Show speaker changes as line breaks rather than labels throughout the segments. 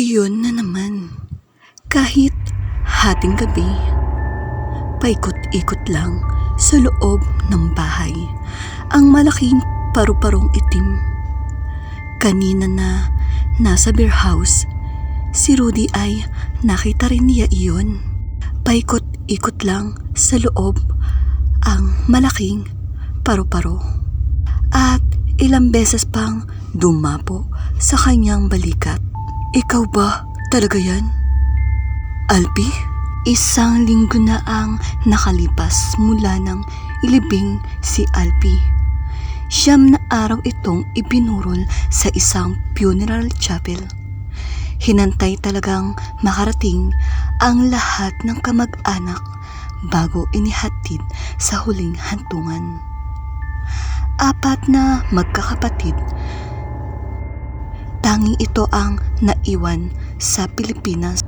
Iyon na naman. Kahit hating gabi, paikot-ikot lang sa loob ng bahay ang malaking paru-parong itim. Kanina na nasa beer house, si Rudy ay nakita rin niya iyon. Paikot-ikot lang sa loob ang malaking paru-paro at ilang beses pang dumapo sa kanyang balikat. Ikaw ba talaga yan, Alpi? Isang linggo na ang nakalipas mula nang ilibing si Alpi. 9 na araw itong ibinurol sa isang funeral chapel. Hinantay talagang makarating ang lahat ng kamag-anak bago inihatid sa huling hantungan. 4 na magkakapatid. Tanging ito ang naiwan sa Pilipinas.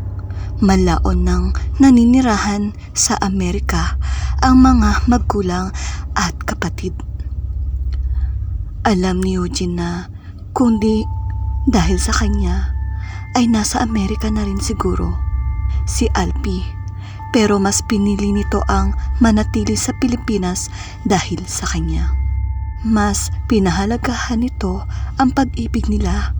Malaon ng naninirahan sa Amerika ang mga magulang at kapatid. Alam ni Eugene na kundi dahil sa kanya ay nasa Amerika na rin siguro si Alpi, pero mas pinili nito ang manatili sa Pilipinas dahil sa kanya. Mas pinahalagahan nito ang pag-ibig nila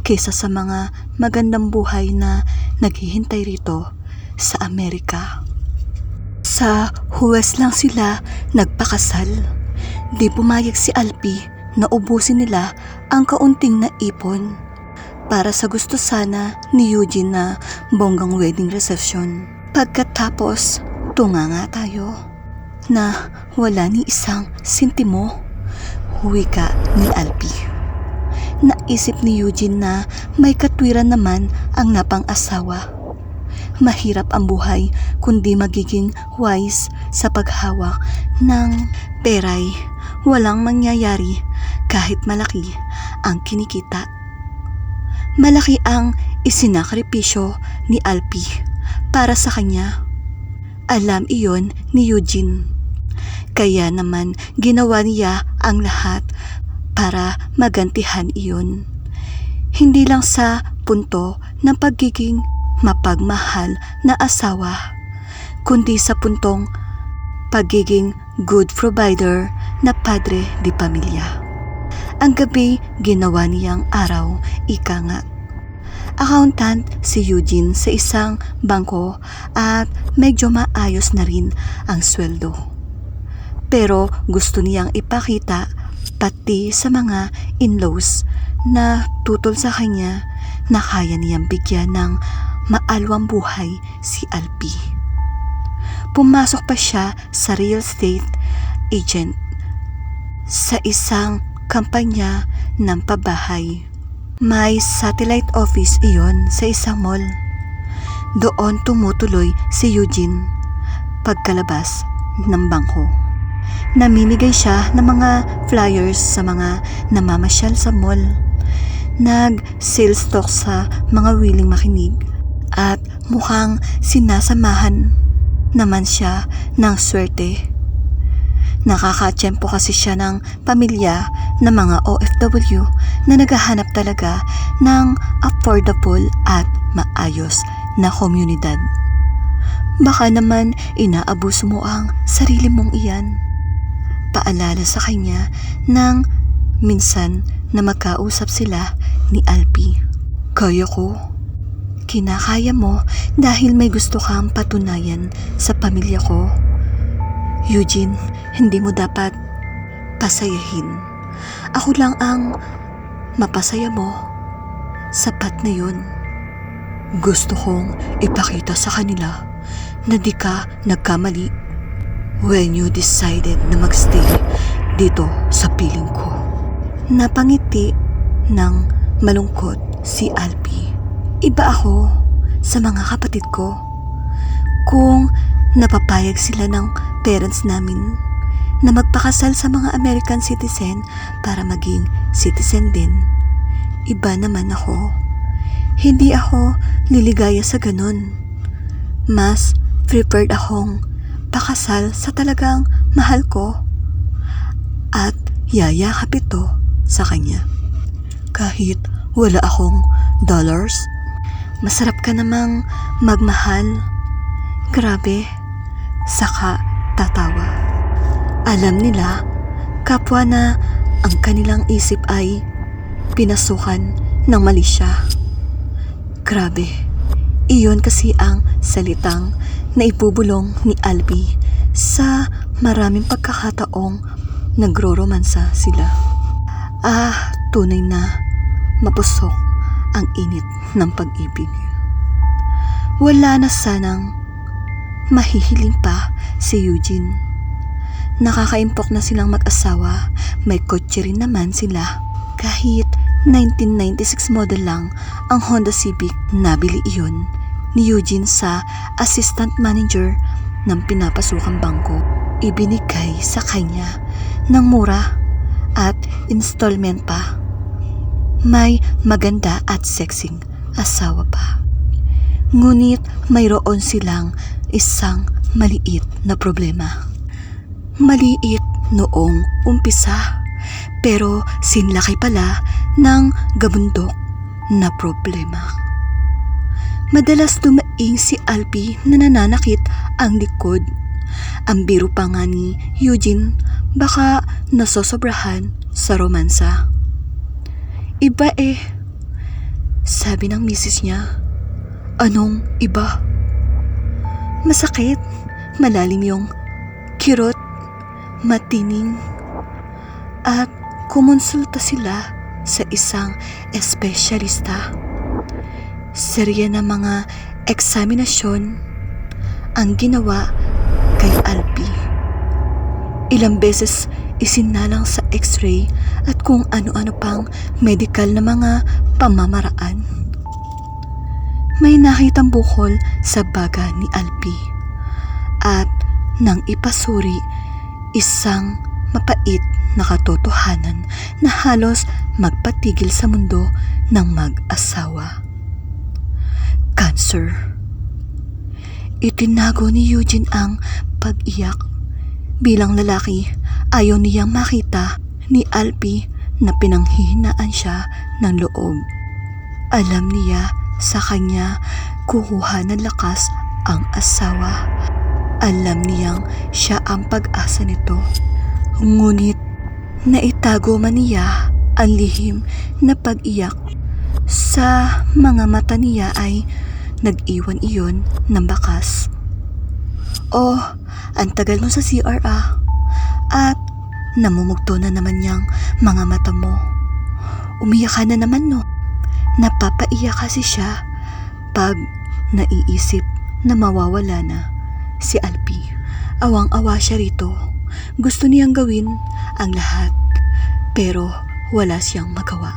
kaysa sa mga magandang buhay na naghihintay rito sa Amerika. Sa Huwes lang sila nagpakasal. Di pumayag si Alpi na ubusin nila ang kaunting naipon para sa gusto sana ni Eugene na bonggang wedding reception. Pagkatapos, tunga nga tayo na wala ni isang sentimo, wika ni Alpi. Naisip ni Eugene na may katwiran naman ang napang-asawa. Mahirap ang buhay kundi magiging wise sa paghawak ng peray. Walang mangyayari kahit malaki ang kinikita. Malaki ang isinakripisyo ni Alpi para sa kanya. Alam iyon ni Eugene. Kaya naman ginawa niya ang lahat para magantihan iyon. Hindi lang sa punto ng pagiging mapagmahal na asawa, kundi sa puntong pagiging good provider na padre di pamilya. Ang gabi ginawa niyang araw, ika nga. Accountant si Eugene sa isang bangko at medyo maayos na rin ang sweldo. Pero gusto niyang ipakita pati sa mga in-laws na tutol sa kanya na kaya niyang bigyan ng maalwang buhay si Alpi. Pumasok pa siya sa real estate agent sa isang kampanya ng pabahay. May satellite office iyon sa isang mall. Doon tumutuloy si Eugene pagkalabas ng bangko. Namimigay siya ng mga flyers sa mga namamasyal sa mall. Nag-sales talk sa mga willing makinig at mukhang sinasamahan naman siya ng swerte. Nakakatsyempo kasi siya ng pamilya ng mga OFW na naghahanap talaga ng affordable at maayos na komunidad. Baka naman inaabuso mo ang sarili mong iyan. Paalala sa kanya nang minsan na magkausap sila ni Alpi. Kaya ko. Kinakaya mo dahil may gusto kang patunayan sa pamilya ko. Eugene, hindi mo dapat pasayahin. Ako lang ang mapasaya mo. Sapat na yun. Gusto kong ipakita sa kanila na di ka nagkamali when you decided na magstay dito sa piling ko. Napangiti ng malungkot si Alpi. Iba ako sa mga kapatid ko. Kung napapayag sila ng parents namin na magpakasal sa mga American citizen para maging citizen din, iba naman ako. Hindi ako liligaya sa ganun. Mas prepared akong pakasal sa talagang mahal ko at yayakap ito sa kanya. Kahit wala akong dollars, Masarap ka namang magmahal. Grabe. Saka tatawa. Alam nila, kapwa na ang kanilang isip ay pinasukan ng mali siya. Grabe. Iyon kasi ang salitang na ibubulong ni Albie sa maraming pagkakataong nagroromansa sila. Tunay na mapusok ang init ng pag-ibig. Wala na sanang mahihiling pa si Eugene. Nakakaimpok na silang mag-asawa, may kotse rin naman sila. Kahit 1996 model lang ang Honda Civic, nabili iyon ni Eugene sa assistant manager ng pinapasukang bangko. Ibinigay sa kanya ng mura at installment pa. May maganda at sexing asawa pa. Ngunit mayroon silang isang maliit na problema. Maliit noong umpisa, pero sinlaki pala ng gabundok na problema. Madalas dumaing si Albie na nananakit ang likod. Ang biro pa nga ni Eugene, baka nasosobrahan sa romansa. Iba sabi ng misis niya. Anong iba? Masakit, malalim yung kirot, matining, at kumonsulta sila sa isang espesyalista. Serye na mga eksaminasyon ang ginawa kay Albie. Ilang beses isinalang sa x-ray at kung ano-ano pang medical na mga pamamaraan. May nakitang bukol sa baga ni Albie at nang ipasuri, isang mapait na katotohanan na halos magpatigil sa mundo ng mag-asawa. Cancer. Itinago ni Eugene ang pag-iyak. Bilang lalaki, ayaw niyang makita ni Albie na pinanghihinaan siya ng loob. Alam niya sa kanya kukuha ng lakas ang asawa. Alam niyang siya ang pag-asa nito. Ngunit naitago man niya ang lihim na pag-iyak. Sa mga mata niya ay nag-iwan iyon ng bakas. Oh, ang tagal mo sa CR At namumugto na naman niyang mga mata mo. Umiyak ka na naman no. Napapaiyak kasi siya pag naiisip na mawawala na si Albie. Awang-awa siya rito. Gusto niyang gawin ang lahat pero wala siyang magawa.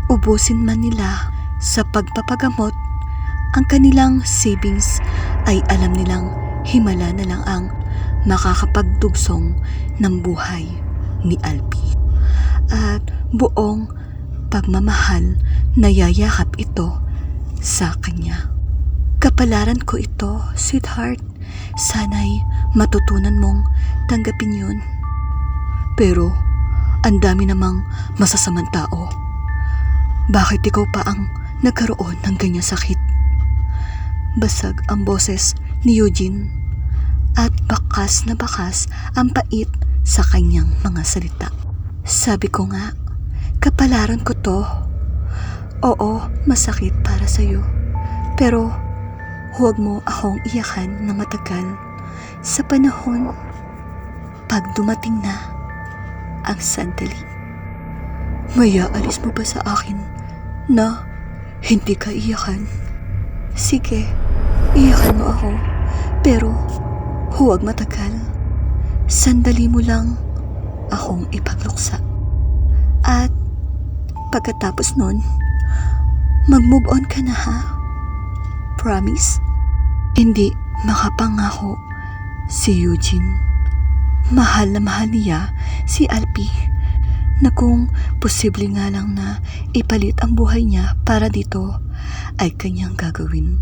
Ubusin man nila sa pagpapagamot ang kanilang savings ay alam nilang himala na lang ang makakapagdugsong ng buhay ni Albie. At buong pagmamahal na yayakap ito sa kanya. Kapalaran ko ito, sweetheart. Sana'y matutunan mong tanggapin yun. Pero ang dami namang masasamang tao. Bakit ikaw pa ang nagkaroon ng ganyang sakit? Basag ang boses ni Eugene at bakas na bakas ang pait sa kanyang mga salita. Sabi ko nga, kapalaran ko to. Oo, masakit para sa'yo. Pero huwag mo akong iyakan na matagal sa panahon pag dumating na ang sandali. Mayaalis mo ba sa akin na hindi ka iyakan? Sige, iyakan mo ako. Pero huwag matagal. Sandali mo lang akong ipagluksa. At pagkatapos nun, mag-move on ka na ha? Promise? Hindi makapangako si Eugene. Mahal na mahal niya si Albie na kung posible nga lang na ipalit ang buhay niya para dito ay kanyang gagawin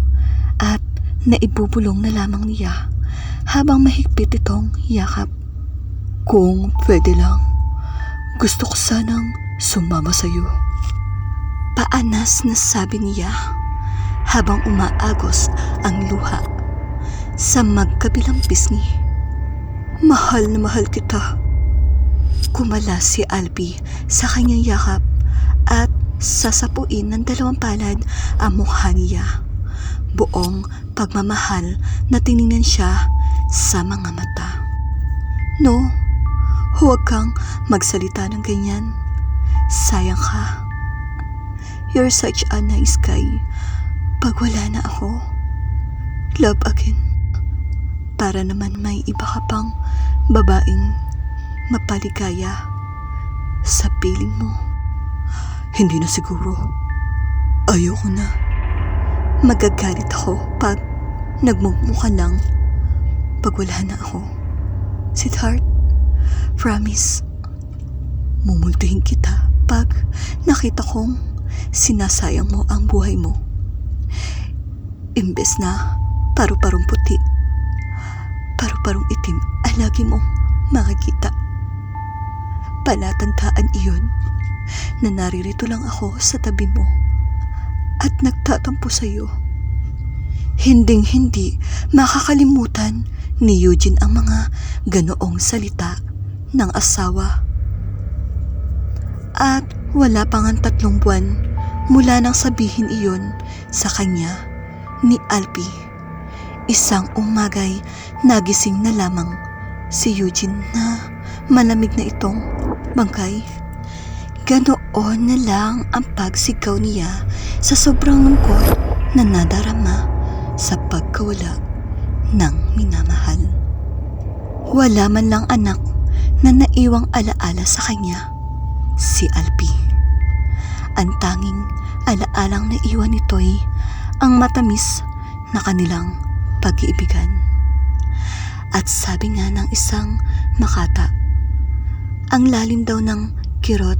at naibubulong na lamang niya habang mahigpit itong yakap. Kung pwede lang, gusto ko sanang sumama sa'yo. Paanas na sabi niya habang umaagos ang luha sa magkabilang pisngi. Mahal na mahal kita. Kumala si Alpi sa kanyang yakap at sasapuin ng dalawang palad ang mukha niya. Buong pagmamahal na tiningnan siya sa mga mata. No, huwag kang magsalita ng ganyan. Sayang ka. You're such a nice guy. Pag wala na ako, love again. Para naman may iba ka pang babaeng mapaligaya sa piling mo. Hindi na siguro. Ayoko na. Magagalit ako pag nagmumukha lang pag wala na ako. Sweetheart, promise, mumultuhin kita pag nakita kong sinasayang mo ang buhay mo. Imbes na paru-parong puti, paru-parong itim ang lagi mong makikita. Palatandaan iyon na naririto lang ako sa tabi mo at nagtatampo sa iyo. Hinding-hindi makakalimutan ni Eugene ang mga ganoong salita ng asawa. At wala pang 3 buwan mula nang sabihin iyon sa kanya ni Alpi. Isang umagay nagising na lamang si Eugene na malamig na itong bangkay. Ganoon na lang ang pagsigaw niya sa sobrang lungkot na nadarama sa pagkawala ng minamahal. Wala man lang anak na naiwang alaala sa kanya, si Alpi. Ang tanging alaalang naiwan nito'y ang matamis na kanilang pag-iibigan. At sabi nga ng isang makata, ang lalim daw ng kirot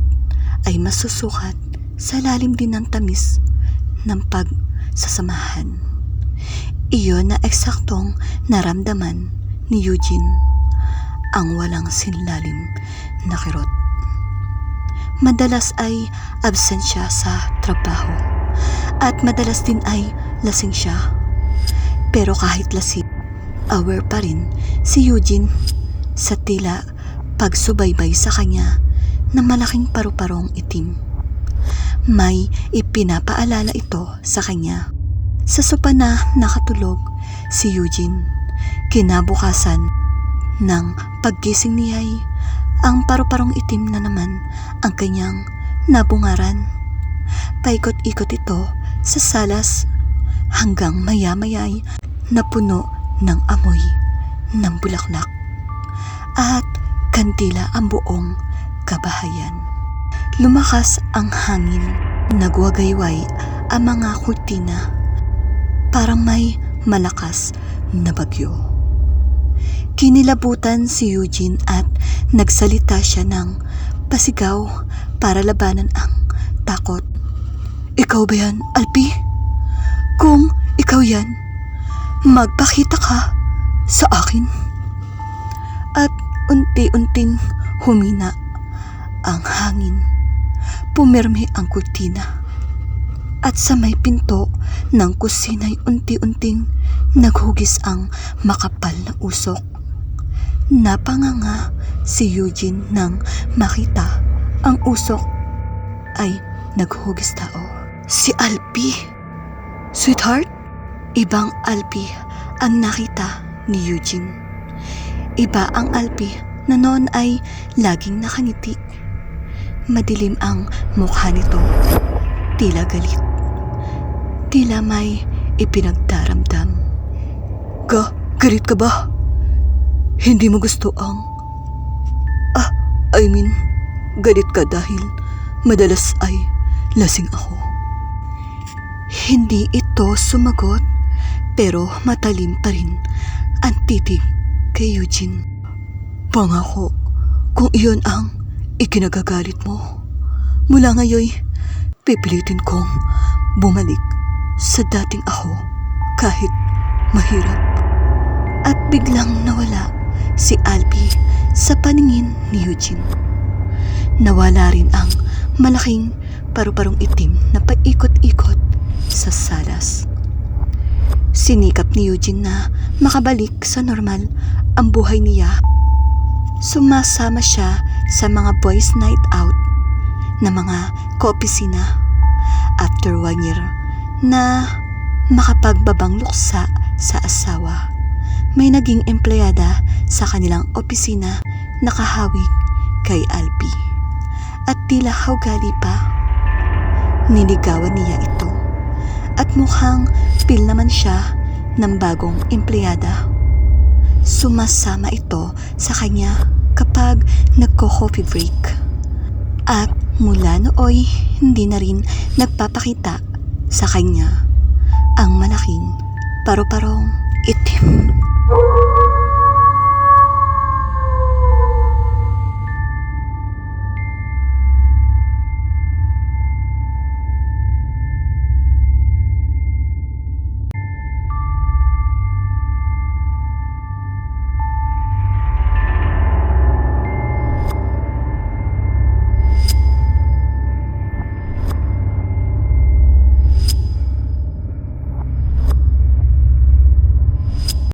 ay masusukat sa lalim din ng tamis ng pagsasamahan. Iyon na eksaktong naramdaman ni Eugene, ang walang sinlalim na kirot. Madalas ay absent siya sa trabaho at madalas din ay lasing siya. Pero kahit lasing, aware pa rin si Eugene sa tila pagsubaybay sa kanya na malaking paru-parong itim. May ipinapaalala ito sa kanya. Sa sopa na nakatulog si Eugene, kinabukasan ng paggising niya'y ang paru-parong itim na naman ang kanyang nabungaran. Paikot-ikot ito sa salas hanggang maya-maya'y napuno ng amoy ng bulaklak at kandila ang buong kabahayan. Lumakas ang hangin, nagwagayway ang mga kurtina, parang may malakas na bagyo. Kinilabutan si Eugene at nagsalita siya ng pasigaw para labanan ang takot. Ikaw ba yan, Alpi? Kung ikaw yan, magpakita ka sa akin. At unti-unting humina ang hangin. Pumirmi ang kurtina. At sa may pinto ng kusina'y unti-unting naghugis ang makapal na usok. Napanganga si Eugene nang makita ang usok ay naghugis tao. Si Alpi. Sweetheart? Ibang Alpi ang nakita ni Eugene. Iba ang Alpi na noon ay laging nakangiti. Madilim ang mukha nito, tila galit, tila may ipinagdaramdam. Galit ka ba? Hindi mo gusto ang... galit ka dahil madalas ay lasing ako. Hindi ito sumagot, pero matalim pa rin ang titig kay Eugene. Pangako, kung iyon ang ikinagagalit mo, mula ngayon pipilitin kong bumalik sa dating ako kahit mahirap. At biglang nawala si Alpi sa paningin ni Eugene. Nawala rin ang malaking paru-parong itim na paikot-ikot sa salas. Sinikap ni Eugene na makabalik sa normal ang buhay niya. Sumasama siya sa mga boys night out na mga koopisina. After 1 year na makapagbabang luksa sa asawa, may naging empleyada sa kanilang opisina na kahawig kay Alpi. At tila hawgali pa, niligawan niya ito. At mukhang feel naman siya ng bagong empleyada. Sumasama ito sa kanya kapag nagko-coffee break. At mula nooy hindi na rin nagpapakita sa kanya ang malaking paru-parong itim.